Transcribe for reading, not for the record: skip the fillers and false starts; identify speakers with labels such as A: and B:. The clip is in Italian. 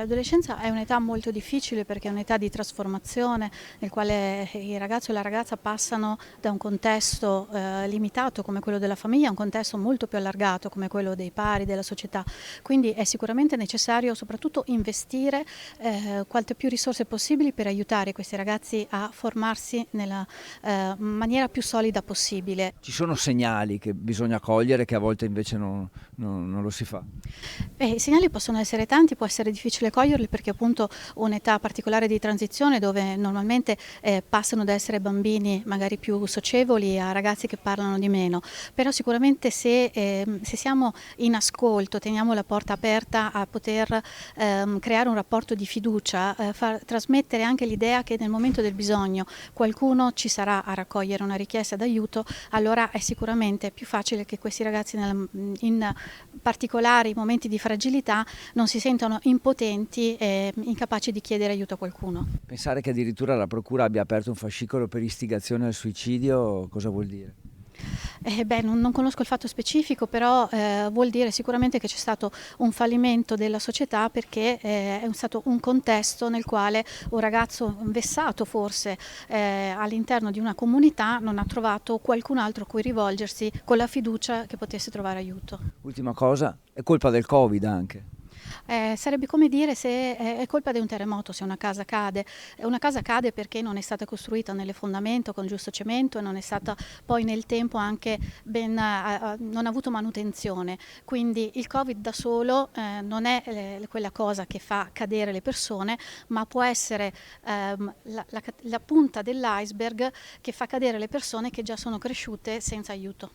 A: L'adolescenza è un'età molto difficile perché è un'età di trasformazione nel quale il ragazzo e la ragazza passano da un contesto limitato come quello della famiglia a un contesto molto più allargato come quello dei pari, della società. Quindi è sicuramente necessario soprattutto investire quante più risorse possibili per aiutare questi ragazzi a formarsi nella maniera più solida possibile.
B: Ci sono segnali che bisogna cogliere che a volte invece non lo si fa.
A: I segnali possono essere tanti, può essere difficile coglierli perché appunto un'età particolare di transizione dove normalmente passano da essere bambini magari più socievoli a ragazzi che parlano di meno, però sicuramente se siamo in ascolto, teniamo la porta aperta a poter creare un rapporto di fiducia, far trasmettere anche l'idea che nel momento del bisogno qualcuno ci sarà a raccogliere una richiesta d'aiuto, allora è sicuramente più facile che questi ragazzi in particolari momenti di fragilità non si sentono impotenti e incapaci di chiedere aiuto a qualcuno.
B: Pensare che addirittura la procura abbia aperto un fascicolo per istigazione al suicidio, cosa vuol dire?
A: Non conosco il fatto specifico, però vuol dire sicuramente che c'è stato un fallimento della società perché è stato un contesto nel quale un ragazzo vessato forse all'interno di una comunità non ha trovato qualcun altro a cui rivolgersi con la fiducia che potesse trovare aiuto.
B: Ultima cosa, è colpa del Covid anche.
A: Sarebbe come dire se è colpa di un terremoto se una casa cade. Una casa cade perché non è stata costruita nelle fondamenta con giusto cemento e non è stata poi nel tempo anche non ha avuto manutenzione. Quindi il Covid da solo non è quella cosa che fa cadere le persone, ma può essere la punta dell'iceberg che fa cadere le persone che già sono cresciute senza aiuto.